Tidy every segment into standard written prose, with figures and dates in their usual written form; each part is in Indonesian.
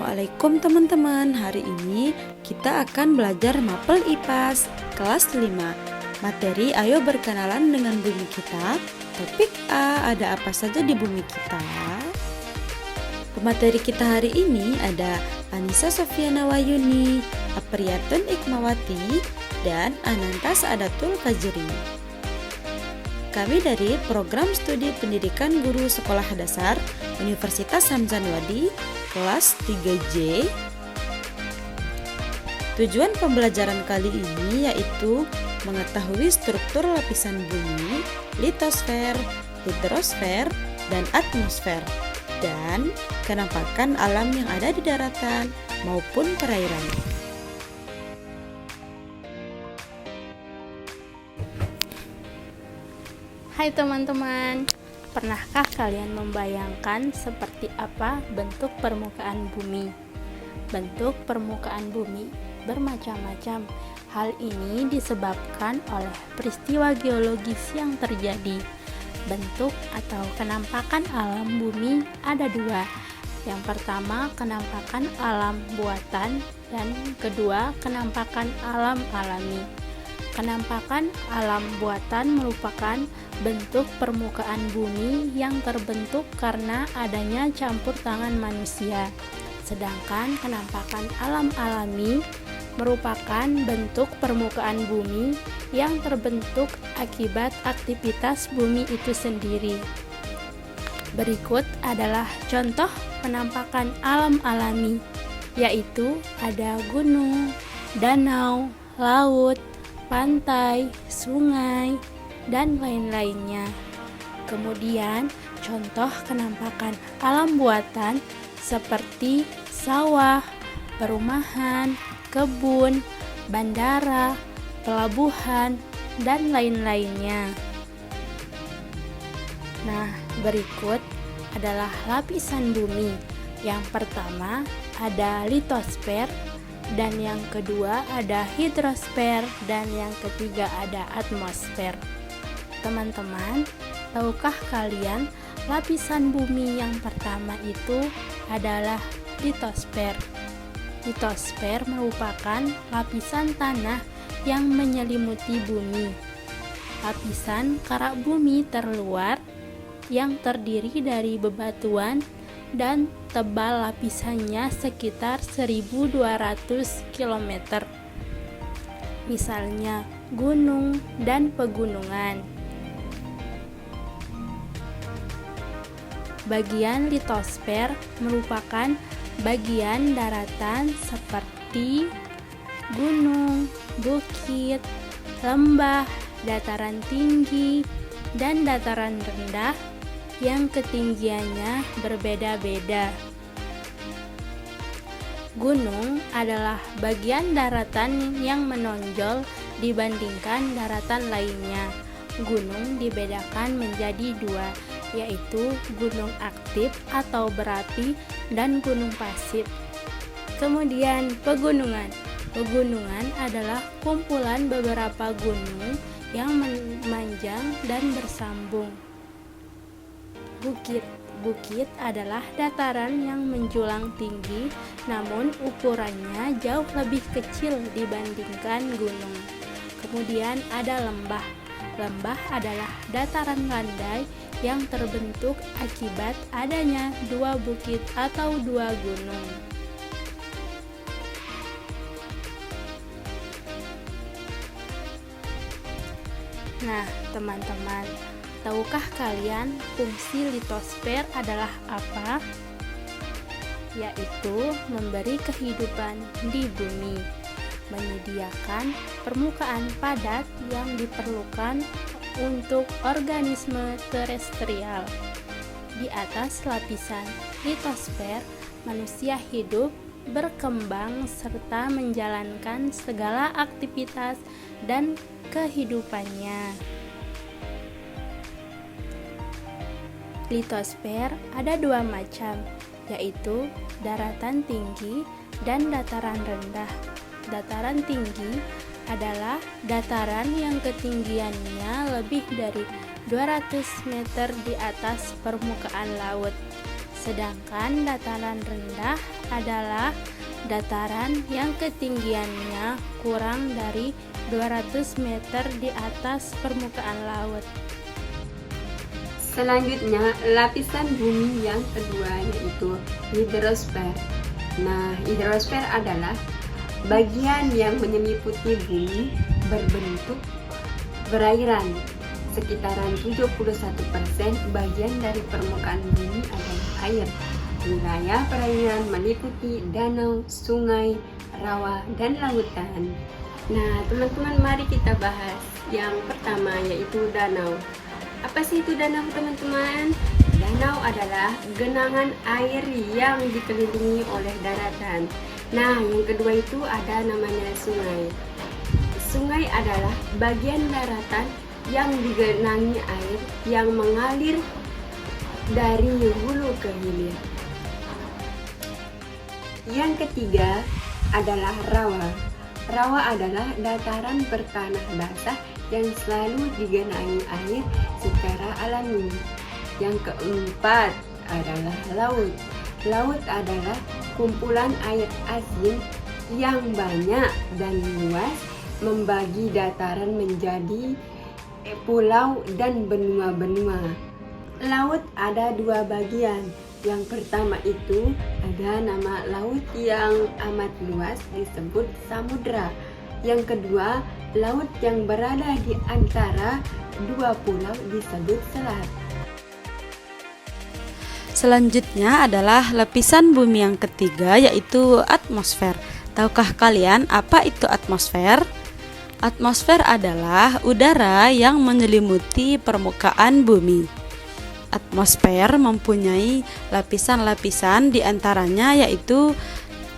Assalamualaikum teman-teman. Hari ini kita akan belajar mapel IPAS kelas 5. Materi ayo berkenalan dengan bumi kita. Topik A, ada apa saja di bumi kita? Pemateri kita hari ini ada Anissa Sofiana Wayuni, Apriyatun Ikmawati, dan Ananta Saadatul Fajri. Kami dari Program Studi Pendidikan Guru Sekolah Dasar Universitas Hamzah Wadi, kelas 3J. Tujuan pembelajaran kali ini yaitu mengetahui struktur lapisan bumi, litosfer, hidrosfer, dan atmosfer, dan kenampakan alam yang ada di daratan maupun perairan. Hai teman-teman, pernahkah kalian membayangkan seperti apa bentuk permukaan bumi? Bentuk permukaan bumi bermacam-macam. Hal ini disebabkan oleh peristiwa geologis yang terjadi. Bentuk atau kenampakan alam bumi ada dua. Yang pertama, kenampakan alam buatan, dan kedua, kenampakan alam alami. Kenampakan alam buatan merupakan bentuk permukaan bumi yang terbentuk karena adanya campur tangan manusia. Sedangkan kenampakan alam alami merupakan bentuk permukaan bumi yang terbentuk akibat aktivitas bumi itu sendiri. Berikut adalah contoh penampakan alam alami, yaitu ada gunung, danau, laut, pantai, sungai, dan lain-lainnya. Kemudian, contoh kenampakan alam buatan seperti sawah, perumahan, kebun, bandara, pelabuhan, dan lain-lainnya. Nah, berikut adalah lapisan bumi. Yang pertama ada litosfer, dan yang kedua ada hidrosfer, dan yang ketiga ada atmosfer. Teman-teman, tahukah kalian lapisan bumi yang pertama itu adalah litosfer? Litosfer merupakan lapisan tanah yang menyelimuti bumi. Lapisan karak bumi terluar yang terdiri dari bebatuan dan tebal lapisannya sekitar 1200 km. Misalnya gunung dan pegunungan. Bagian litosfer merupakan bagian daratan seperti gunung, bukit, lembah, dataran tinggi, dan dataran rendah yang ketinggiannya berbeda-beda. Gunung adalah bagian daratan yang menonjol dibandingkan daratan lainnya. Gunung dibedakan menjadi dua, yaitu gunung aktif atau berapi dan gunung pasif. Kemudian pegunungan. Pegunungan adalah kumpulan beberapa gunung yang memanjang dan bersambung. Bukit adalah dataran yang menjulang tinggi, namun ukurannya jauh lebih kecil dibandingkan gunung. Kemudian ada lembah. Lembah adalah dataran landai yang terbentuk akibat adanya dua bukit atau dua gunung. Nah, teman-teman, tahukah kalian fungsi litosfer adalah apa? Yaitu memberi kehidupan di bumi, menyediakan permukaan padat yang diperlukan untuk organisme terestrial. Di atas lapisan litosfer, manusia hidup, berkembang, serta menjalankan segala aktivitas dan kehidupannya. Litosfer ada dua macam, yaitu daratan tinggi dan dataran rendah. Dataran tinggi adalah dataran yang ketinggiannya lebih dari 200 meter di atas permukaan laut. Sedangkan dataran rendah adalah dataran yang ketinggiannya kurang dari 200 meter di atas permukaan laut. Selanjutnya, lapisan bumi yang kedua yaitu hidrosfer. Nah, hidrosfer adalah bagian yang menyelimuti bumi berbentuk perairan. Sekitaran 71% bagian dari permukaan bumi adalah air. Wilayah perairan meliputi danau, sungai, rawa, dan lautan. Nah, teman-teman, mari kita bahas yang pertama yaitu danau. Apa sih itu danau, teman-teman? Danau adalah genangan air yang dikelilingi oleh daratan. Nah, yang kedua itu ada namanya sungai. Sungai adalah bagian daratan yang digenangi air yang mengalir dari hulu ke hilir. Yang ketiga adalah rawa. Rawa adalah dataran bertanah basah yang selalu digenangi air secara alami. Yang keempat adalah laut. Laut adalah kumpulan air asin yang banyak dan luas, membagi dataran menjadi pulau dan benua-benua. Laut ada dua bagian. Yang pertama itu ada nama laut yang amat luas disebut samudra. Yang kedua, laut yang berada di antara dua pulau disebut selat. Selanjutnya adalah lapisan bumi yang ketiga yaitu atmosfer. Tahukah kalian apa itu atmosfer? Atmosfer adalah udara yang menyelimuti permukaan bumi. Atmosfer mempunyai lapisan-lapisan diantaranya yaitu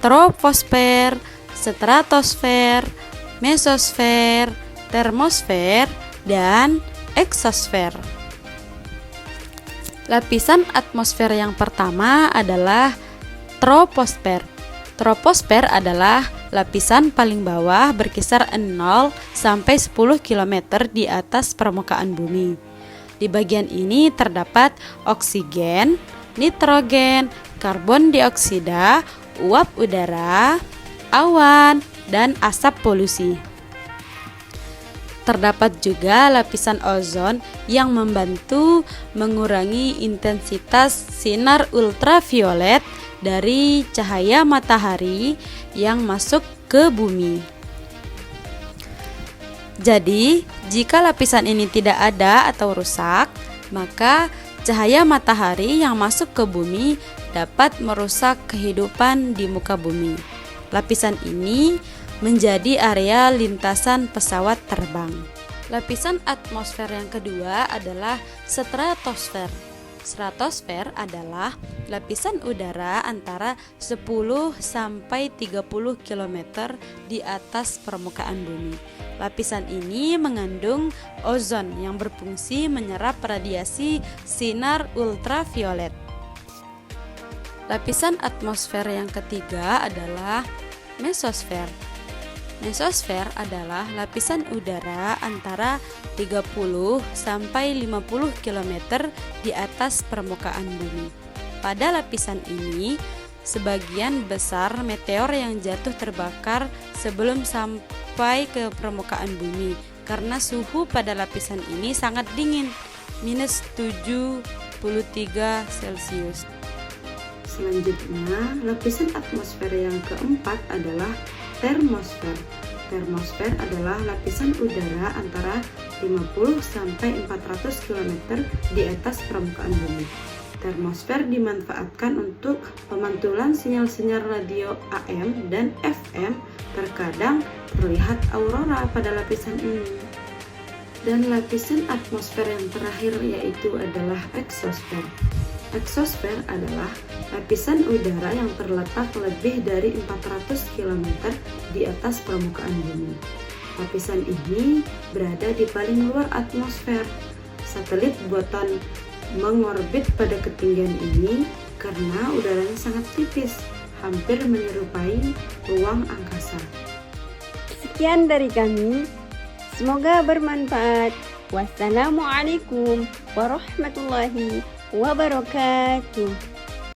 troposfer, stratosfer, mesosfer, termosfer, dan eksosfer. Lapisan atmosfer yang pertama adalah troposfer. Troposfer adalah lapisan paling bawah berkisar 0 sampai 10 km di atas permukaan bumi. Di bagian ini terdapat oksigen, nitrogen, karbon dioksida, uap udara, awan, dan asap polusi. Terdapat juga lapisan ozon yang membantu mengurangi intensitas sinar ultraviolet dari cahaya matahari yang masuk ke bumi. Jadi, jika lapisan ini tidak ada atau rusak, maka cahaya matahari yang masuk ke bumi dapat merusak kehidupan di muka bumi. Lapisan ini menjadi area lintasan pesawat terbang. Lapisan atmosfer yang kedua adalah stratosfer. Stratosfer adalah lapisan udara antara 10 sampai 30 km di atas permukaan bumi. Lapisan ini mengandung ozon yang berfungsi menyerap radiasi sinar ultraviolet. Lapisan atmosfer yang ketiga adalah mesosfer. Mesosfer adalah lapisan udara antara 30 sampai 50 km di atas permukaan bumi. Pada lapisan ini, sebagian besar meteor yang jatuh terbakar sebelum sampai ke permukaan bumi karena suhu pada lapisan ini sangat dingin, minus 73 Celcius. Selanjutnya, lapisan atmosfer yang keempat adalah termosfer. Termosfer adalah lapisan udara antara 50 sampai 400 km di atas permukaan bumi. Termosfer dimanfaatkan untuk pemantulan sinyal-sinyal radio AM dan FM. Terkadang terlihat aurora pada lapisan ini. Dan lapisan atmosfer yang terakhir yaitu adalah eksosfer. Eksosfer adalah lapisan udara yang terletak lebih dari 400 km di atas permukaan bumi. Lapisan ini berada di paling luar atmosfer. Satelit buatan mengorbit pada ketinggian ini karena udaranya sangat tipis, hampir menyerupai ruang angkasa. Sekian dari kami. Semoga bermanfaat. Wassalamualaikum warahmatullahi wabarakatuh.